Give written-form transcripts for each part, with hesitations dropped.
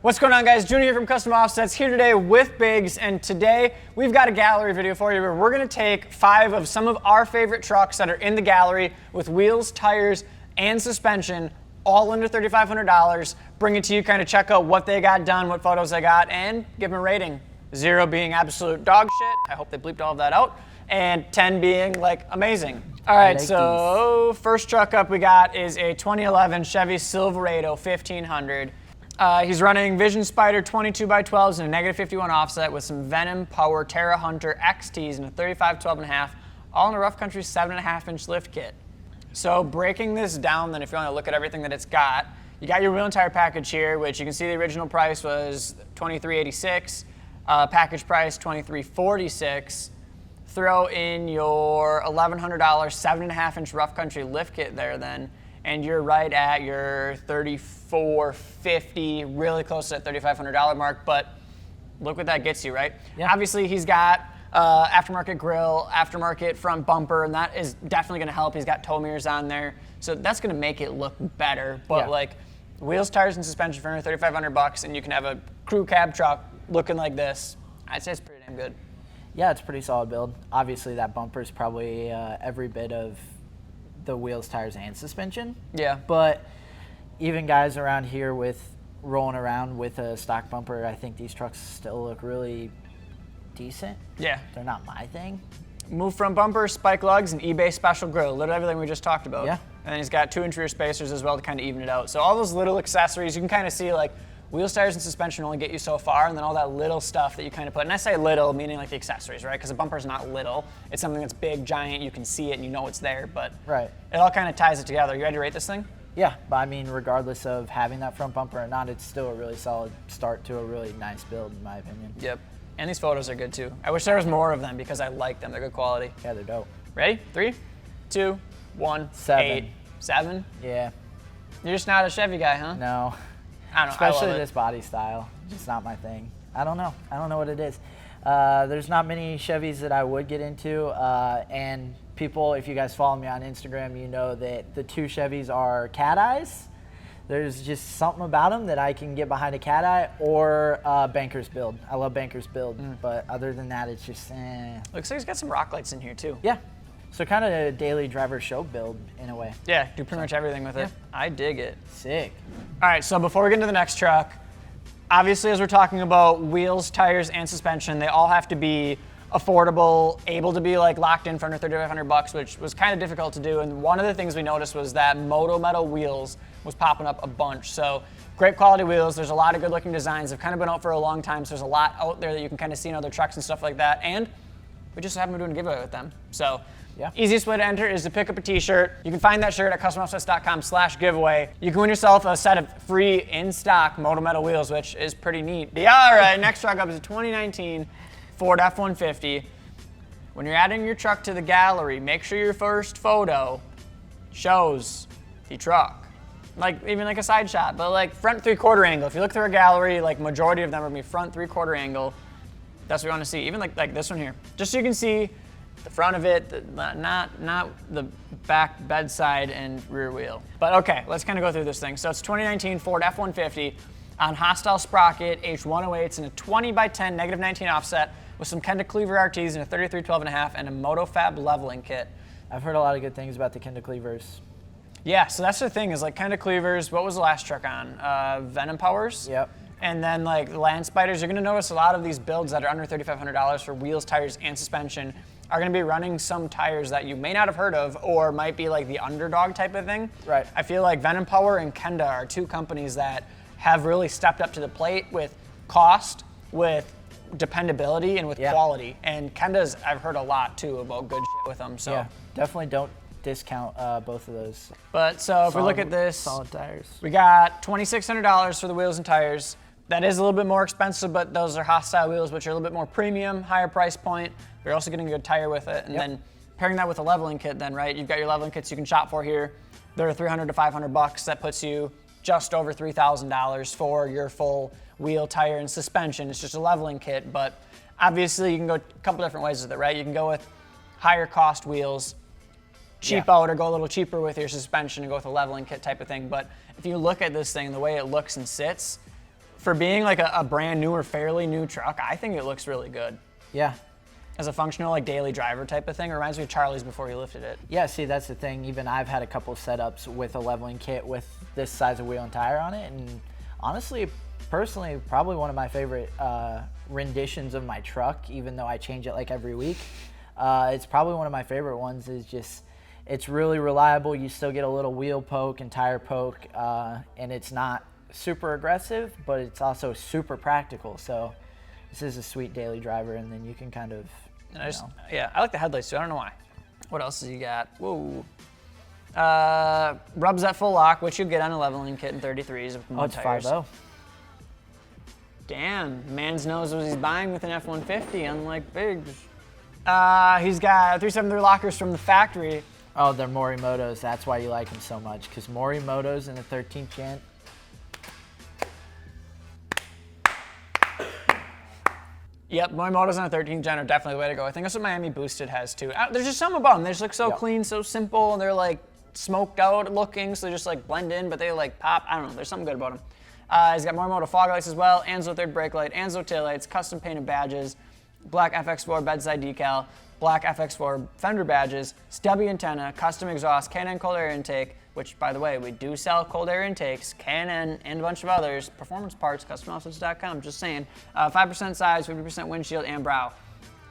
What's going on, guys? Junior here from Custom Offsets, here today with Biggs, and today we've got a gallery video for you where we're going to take 5 of some of our favorite trucks that are in the gallery with wheels, tires, and suspension, all under $3,500, bring it to you, kind of check out what they got done, what photos they got, and give them a rating. 0 being absolute dog shit, I hope they bleeped all of that out, and 10 being like amazing. All right, so first truck up we got is a 2011 Chevy Silverado 1500. He's running Vision Spider 22x12s and a negative 51 offset with some Venom Power Terra Hunter XTs and a 35-12.5, all in a Rough Country 7.5-inch lift kit. So breaking this down, then if you want to look at everything that it's got, you got your wheel and tire package here, which you can see the original price was $23.86, package price $23.46. Throw in your $1,100 7.5-inch Rough Country lift kit there then, and you're right at your $34.50, really close to that $3,500 mark, but look what that gets you, right? Yeah. Obviously, he's got aftermarket grille, aftermarket front bumper, and that is definitely gonna help. He's got tow mirrors on there, so that's gonna make it look better, but like wheels, tires, and suspension for under $3,500, and you can have a crew cab truck looking like this. I'd say it's pretty damn good. Yeah, it's a pretty solid build. Obviously, that bumper is probably every bit of the wheels, tires, and suspension. Yeah. But even guys around here with rolling around with a stock bumper, I think these trucks still look really decent. Yeah. They're not my thing. Move front bumper, spike lugs, and eBay special grill. Literally everything we just talked about. Yeah. And then he's got 2 interior spacers as well to kind of even it out. So all those little accessories, you can kind of see like wheels, tires, and suspension only get you so far, and then all that little stuff that you kind of put, and I say little, meaning like the accessories, right? Because the bumper's not little. It's something that's big, giant, you can see it and you know it's there, but it all kind of ties it together. You ready to rate this thing? Yeah, but I mean, regardless of having that front bumper or not, it's still a really solid start to a really nice build, in my opinion. Yep, and these photos are good too. I wish there was more of them because I like them, they're good quality. Yeah, they're dope. Ready? 3, 2, 1, 7. 8, 7? Yeah. You're just not a Chevy guy, huh? No. I don't know, Especially this body style, just not my thing. I don't know what it is. There's not many Chevys that I would get into, and people, if you guys follow me on Instagram, you know that the 2 Chevys are cat eyes. There's just something about them that I can get behind a cat eye or Banker's Build. I love Banker's Build, but other than that, it's just Looks like he's got some rock lights in here too. Yeah. So kind of a daily driver show build in a way. Yeah, do pretty much everything with it. I dig it. Sick. All right, so before we get into the next truck, obviously as we're talking about wheels, tires, and suspension, they all have to be affordable, able to be like locked in for under $3,500, which was kind of difficult to do. And one of the things we noticed was that Moto Metal wheels was popping up a bunch. So great quality wheels. There's a lot of good looking designs. They've kind of been out for a long time. So there's a lot out there that you can kind of see in other trucks and stuff like that. And we just happen to do a giveaway with them. So easiest way to enter is to pick up a t-shirt. You can find that shirt at customoffsets.com/giveaway. You can win yourself a set of free in-stock Moto Metal wheels, which is pretty neat. Yeah, all right, next truck up is a 2019 Ford F-150. When you're adding your truck to the gallery, make sure your first photo shows the truck. Like even like a side shot, but like front 3/4 angle. If you look through a gallery, like majority of them are gonna be front 3/4 angle. That's what we want to see. Even like this one here, just so you can see the front of it, not the back bedside and rear wheel. But okay, let's kind of go through this thing. So it's 2019 Ford F-150 on Hostile Sprocket H108s and a 20x10 negative 19 offset with some Kenda Cleaver RTs and a 33-12.5 and a MotoFab leveling kit. I've heard a lot of good things about the Kenda Cleavers. Yeah, so that's the thing is like Kenda Cleavers. What was the last truck on? Venom Powers. Yep. And then like Land Spiders, you're gonna notice a lot of these builds that are under $3,500 for wheels, tires, and suspension are gonna be running some tires that you may not have heard of or might be like the underdog type of thing. Right. I feel like Venom Power and Kenda are 2 companies that have really stepped up to the plate with cost, with dependability, and with quality. And Kenda's, I've heard a lot too about good shit with them. So yeah, definitely don't discount both of those. But so if we look at this, solid tires. We got $2,600 for the wheels and tires. That is a little bit more expensive, but those are Hostile wheels, which are a little bit more premium, higher price point. You're also getting a good tire with it. And then pairing that with a leveling kit then, right? You've got your leveling kits you can shop for here. They're $300 to $500. That puts you just over $3,000 for your full wheel, tire, and suspension. It's just a leveling kit, but obviously you can go a couple different ways with it, right? You can go with higher cost wheels, cheap out, or go a little cheaper with your suspension and go with a leveling kit type of thing. But if you look at this thing, the way it looks and sits, for being like a brand new or fairly new truck, I think it looks really good. Yeah. As a functional like daily driver type of thing, it reminds me of Charlie's before he lifted it. Yeah, see, that's the thing. Even I've had a couple setups with a leveling kit with this size of wheel and tire on it, and honestly, personally, probably one of my favorite renditions of my truck, even though I change it like every week. It's probably one of my favorite ones. Is just, it's really reliable. You still get a little wheel poke and tire poke, and it's not super aggressive, but it's also super practical. So this is a sweet daily driver, and then you can kind of, Yeah, I like the headlights too. I don't know why. What else has he got? Whoa. Rubs at full lock, which you get on a leveling kit in 33s. Oh, it's 5.0. Damn, man's knows what he's buying with an F-150, unlike Biggs. He's got 373 lockers from the factory. Oh, they're Morimoto's. That's why you like them so much, because Morimoto's in the 13th gen. Yep, Morimoto's on a 13th gen are definitely the way to go. I think that's what Miami Boosted has too. There's just some about them. They just look so clean, so simple, and they're like smoked out looking, so they just like blend in, but they like pop. I don't know, there's something good about them. He's got Morimoto fog lights as well, Anzo third brake light, Anzo tail lights, custom painted badges, black FX4 bedside decal, black FX4 fender badges, stubby antenna, custom exhaust, K&N cold air intake, which, by the way, we do sell cold air intakes, K&N and a bunch of others, performance parts, customoffsets.com, just saying. 5% size, 50% windshield, and brow.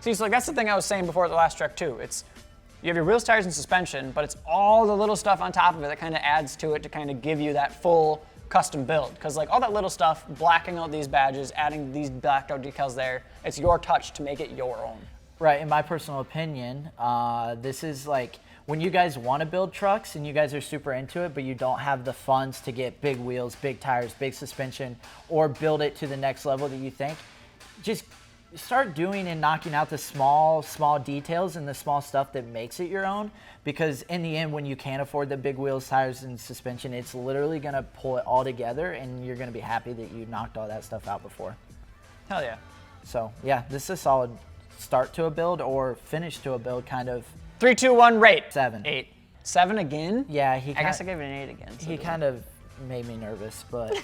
See, so like that's the thing I was saying before at the last truck too. It's, you have your wheels, tires, and suspension, but it's all the little stuff on top of it that kind of adds to it to kind of give you that full custom build. Because like all that little stuff, blacking out these badges, adding these blacked out decals there, it's your touch to make it your own. Right, in my personal opinion, this is like when you guys want to build trucks and you guys are super into it, but you don't have the funds to get big wheels, big tires, big suspension, or build it to the next level that you think, just start doing and knocking out the small details and the small stuff that makes it your own. Because in the end, when you can't afford the big wheels, tires, and suspension, it's literally going to pull it all together, and you're going to be happy that you knocked all that stuff out before. Hell yeah. So yeah, this is a solid start to a build or finish to a build kind of. 3, 2, 1, rate. 7. 8. 7 again? Yeah, I guess I gave it an 8 again. So he kind of made me nervous, but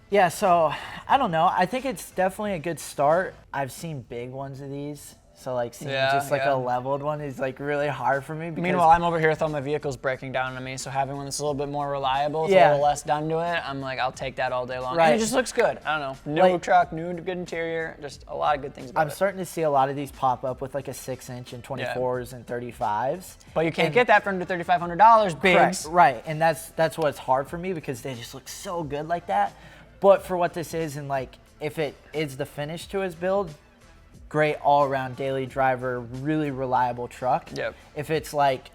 yeah, so I don't know. I think it's definitely a good start. I've seen big ones of these, so like seeing just like a leveled one is like really hard for me. Because meanwhile, I'm over here with all my vehicles breaking down on me, so having one that's a little bit more reliable, with a little less done to it, I'm like, I'll take that all day long. Right. And it just looks good. I don't know. New truck, new good interior, just a lot of good things about it. I'm starting to see a lot of these pop up with like a 6-inch and 24s and 35s. But you can't get that for under $3,500, Biggs. Correct, right, and that's what's hard for me because they just look so good like that. But for what this is, and like if it is the finish to his build, great all-around daily driver, really reliable truck. Yep. If it's like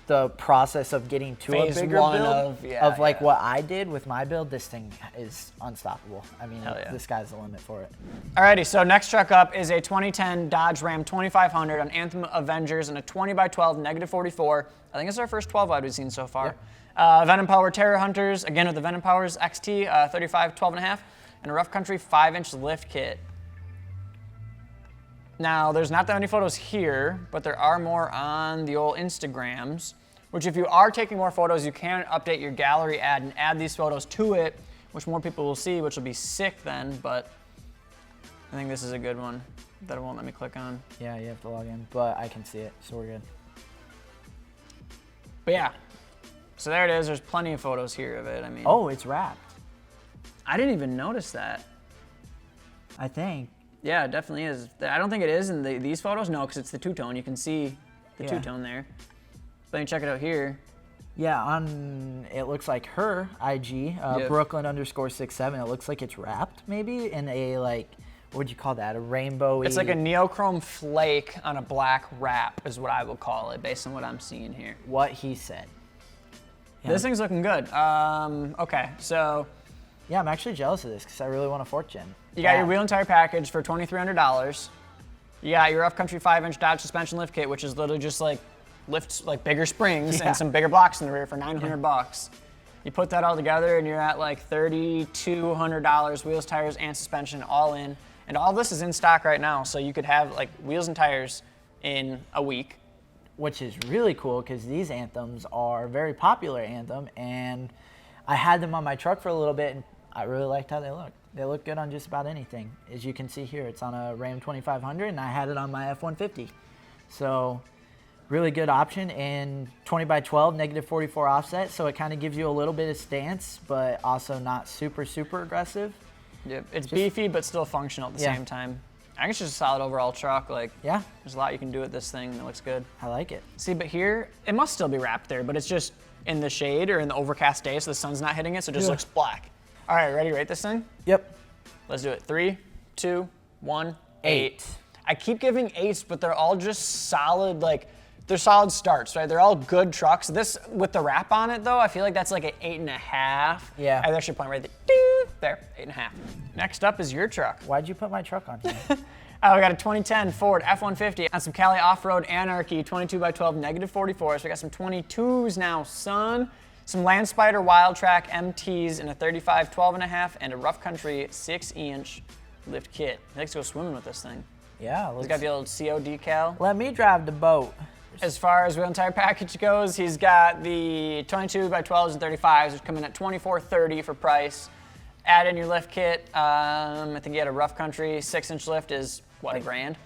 the process of getting to Phase a bigger one build of like what I did with my build, this thing is unstoppable. I mean, yeah. the sky's the limit for it. Alrighty, so next truck up is a 2010 Dodge Ram 2500 on Anthem Avengers and a 20x12 -44. I think it's our first 12 wide we've seen so far. Venom Power Terror Hunters, again with the Venom Powers XT 35 12.5, and a Rough Country 5-inch lift kit. Now, there's not that many photos here, but there are more on the old Instagrams, which if you are taking more photos, you can update your gallery ad and add these photos to it, which more people will see, which will be sick then, but I think this is a good one that it won't let me click on. Yeah, you have to log in, but I can see it, so we're good. But yeah, so there it is. There's plenty of photos here of it. I mean, Oh, it's wrapped, I didn't even notice that. I think. Yeah, it definitely is. I don't think it is in these photos. No, because it's the two-tone. You can see the two-tone there. Let me check it out here. Yeah, it looks like her IG, Brooklyn_67. It looks like it's wrapped maybe in a like, what would you call that? A rainbowy. It's like a neochrome flake on a black wrap is what I will call it based on what I'm seeing here. What he said. Yeah. This thing's looking good. Okay, so. Yeah, I'm actually jealous of this because I really want a 4th gen. You got your wheel and tire package for $2,300. You got your Rough Country 5-inch Dodge suspension lift kit, which is literally just like lifts, like bigger springs and some bigger blocks in the rear for $900. You put that all together and you're at like $3,200 wheels, tires, and suspension all in. And all this is in stock right now, so you could have like wheels and tires in a week. Which is really cool because these Anthems are a very popular Anthem, and I had them on my truck for a little bit, and I really liked how they look. They look good on just about anything. As you can see here, it's on a Ram 2500, and I had it on my F-150. So really good option, and 20 by 12, negative 44 offset, so it kind of gives you a little bit of stance, but also not super, super aggressive. Yep, it's beefy but still functional at the same time. I think it's just a solid overall truck. Like, Yeah, there's a lot you can do with this thing. It looks good. I like it. See, but here, it must still be wrapped there, but it's just in the shade or in the overcast day, so the sun's not hitting it, so it just looks black. All right, ready to rate this thing? Yep. Let's do it. 3, 2, 1, 8. I keep giving 8s, but they're all just solid, like, they're solid starts, right? They're all good trucks. This, with the wrap on it, though, I feel like that's like an 8.5. Yeah. I actually point right there. Ding! There, 8.5. Next up is your truck. Why'd you put my truck on here? We got a 2010 Ford F-150 on some Cali Off-Road Anarchy 22 by 12 negative 44. So we got some 22s now, son. Some Land Spider Wild Track MTs in a 35 12.5 and a Rough Country 6-inch lift kit. He likes to go swimming with this thing. Yeah, He's got the old CO decal. let me drive the boat. As far as wheel and tire package goes, he's got the 22 by 12s and 35s, which come in at $24.30 for price. Add in your lift kit. I think you had a Rough Country 6-inch lift is what, a grand?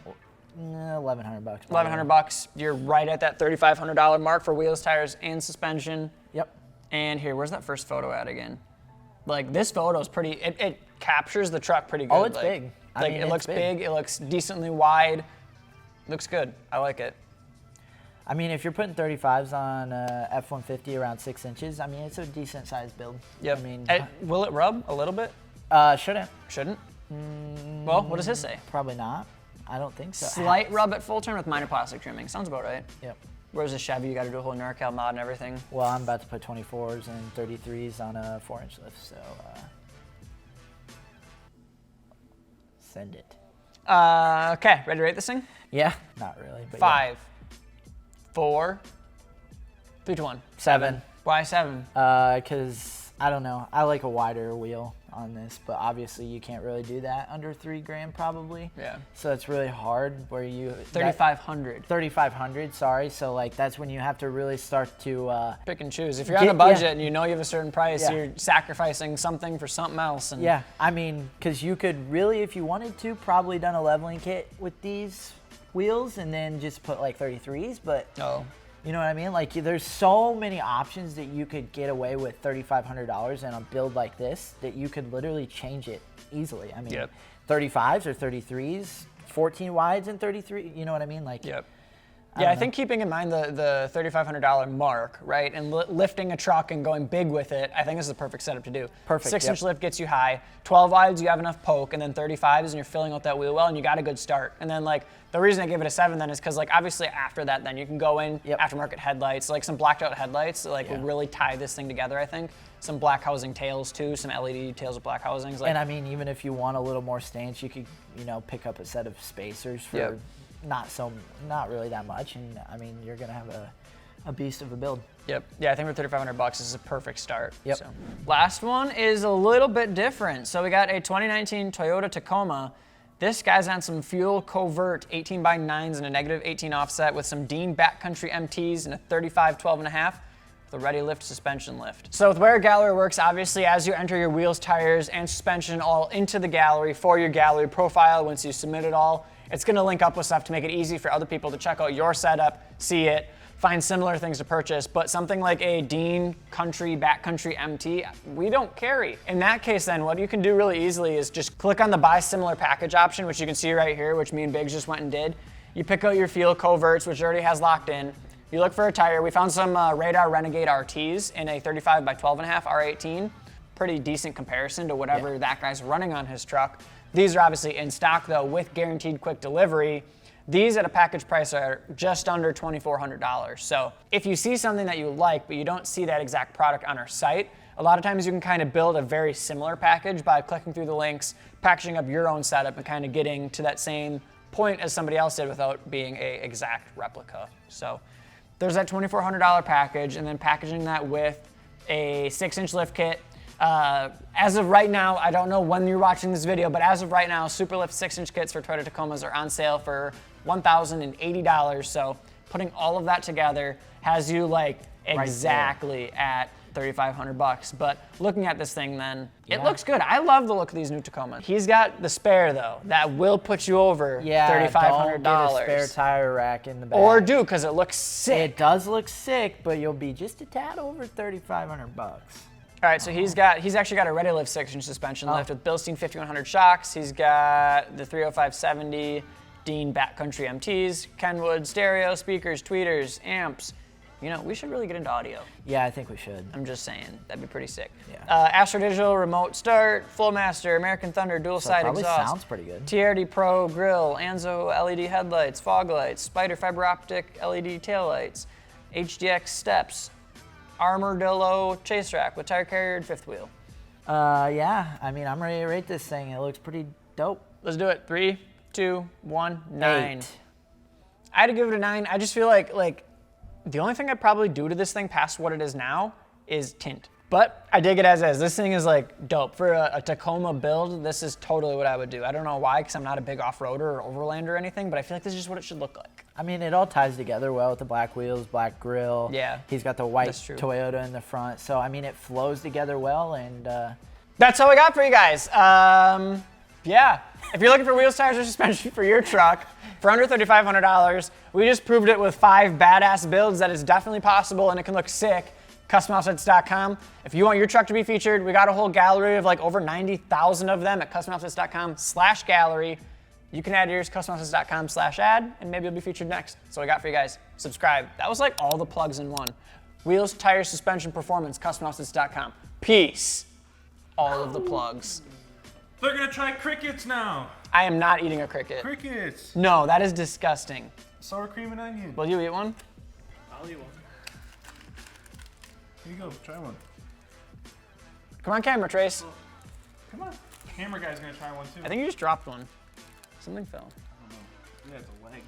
$1,100. $1,100. You're right at that $3,500 mark for wheels, tires, and suspension. Yep. And here, where's that first photo at again? Like, this photo is pretty, it captures the truck pretty good. Oh, it's like, big. I Like, mean, it it's looks big. big, it looks decently wide. Looks good. I like it. I mean, if you're putting 35s on F-150 around 6 inches, I mean, it's a decent sized build. Yep. I mean, Will it rub a little bit? shouldn't. Shouldn't? Well, what does his say? Probably not. I don't think so. Slight rub at full turn with minor plastic trimming. Sounds about right. Yep. Whereas a Chevy, you got to do a whole NorCal mod and everything. Well, I'm about to put 24s and 33s on a 4-inch lift, so send it. Okay, ready to rate this thing? Yeah, not really. But 5, 4, 3, 2, 1. 7. Why 7? Because I don't know. I like a wider wheel on this, but obviously you can't really do that under 3 grand probably. Yeah. So it's really hard where you 3,500. 3,500. Sorry. So like that's when you have to really start to. Pick and choose. If you're on a Yeah. budget and you know you have a certain price, Yeah. you're sacrificing something for something else. And Yeah, I mean, because you could really, if you wanted to, probably done a leveling kit with these wheels and then just put like 33s, but Oh. you know what I mean? Like there's so many options that you could get away with $3,500 and a build like this that you could literally change it easily. I mean, Yep. 35s or 33s, 14 wides and 33, you know what I mean? Like, Yep. I Yeah, I don't think keeping in mind the $3,500 mark, right, and lifting a truck and going big with it, I think this is the perfect setup to do. Perfect, 6-inch yep. lift gets you high. 12 wides, you have enough poke, and then 35s, and you're filling out that wheel well, and you got a good start. And then, like, the reason I gave it a 7 then is because, like, obviously after that, then you can go in Yep. aftermarket headlights, like some blacked out headlights, like, Yeah. would really tie this thing together, I think. Some black housing tails, too, some LED tails with black housings. Like, and I mean, even if you want a little more stance, you could, you know, pick up a set of spacers for Yep. not really that much. And I mean, you're going to have a beast of a build. Yep. Yeah, I think for $3,500, this is a perfect start. Yep. So. Last one is a little bit different. So we got a 2019 Toyota Tacoma. This guy's on some fuel covert 18 by 9s and a negative 18 offset with some Dean Backcountry MTs and a 35 12.5 with a ready lift suspension lift. So with where a gallery works, obviously as you enter your wheels, tires, and suspension all into the gallery for your gallery profile, once you submit it all, it's going to link up with stuff to make it easy for other people to check out your setup, see it, find similar things to purchase. But something like a Dean Country Backcountry MT, we don't carry. In that case, then what you can do really easily is just click on the buy similar package option, which you can see right here, which me and Biggs just went and did. You pick out your fuel coverts, which already has locked in. You look for a tire. We found some Radar Renegade RTs in a 35 by 12.5 R18. Pretty decent comparison to whatever that guy's running on his truck. These are obviously in stock though with guaranteed quick delivery. These at a package price are just under $2,400. So if you see something that you like, but you don't see that exact product on our site, a lot of times you can kind of build a very similar package by clicking through the links, packaging up your own setup, and kind of getting to that same point as somebody else did without being a exact replica. So there's that $2,400 package, and then packaging that with a 6-inch lift kit. As of right now, I don't know when you're watching this video, but as of right now, Superlift 6-inch kits for Toyota Tacomas are on sale for $1,080. So putting all of that together has you like exactly at $3,500. But looking at this thing then, it looks good. I love the look of these new Tacomas. He's got the spare though, that will put you over $3,500. Don't get a spare tire rack in the back. Or do, because it looks sick. It does look sick, but you'll be just a tad over $3,500. All right, so he's actually got a ReadyLift 6-inch suspension lift with Bilstein 5100 shocks. He's got the 305/70 Dean Backcountry MTs, Kenwood stereo speakers, tweeters, amps. You know, we should really get into audio. Yeah, I think we should. I'm just saying, that'd be pretty sick. Yeah. Astro Digital remote start, Flowmaster, American Thunder dual side probably exhaust. sounds pretty good. TRD Pro grill, Anzo LED headlights, fog lights, Spider fiber optic LED taillights, HDX steps, Armadillo chase rack with tire carrier and fifth wheel. Yeah, I mean, I'm ready to rate this thing. It looks pretty dope. Let's do it. 3, 2, 1, 9. 8. I had to give it a 9. I just feel like the only thing I'd probably do to this thing past what it is now is tint. But I dig it as is. This thing is like dope. For a Tacoma build, this is totally what I would do. I don't know why, because I'm not a big off-roader or overlander or anything, but I feel like this is just what it should look like. I mean, it all ties together well with the black wheels, black grille. Yeah, He's got the white that's true. Toyota in the front. So, I mean, it flows together well. And That's all we got for you guys. Yeah, if you're looking for wheels, tires, or suspension for your truck for under $3,500, we just proved it with 5 badass builds that it's definitely possible and it can look sick. CustomOffsets.com. If you want your truck to be featured, we got a whole gallery of like over 90,000 of them at CustomOffsets.com/gallery. You can add yours, CustomOffsets.com/ad, and maybe you'll be featured next. That's what we got for you guys. Subscribe. That was like all the plugs in one. Wheels, tires, suspension, performance, CustomOffsets.com. Peace. All of the plugs. They're gonna try crickets now. I am not eating a cricket. Crickets. No, that is disgusting. Sour cream and onion. Will you eat one? I'll eat one. Here you go. Try one. Come on camera, Trace. Come on. Camera guy's gonna try one too. I think you just dropped one. Something fell. I don't know. Yeah, it's a leg.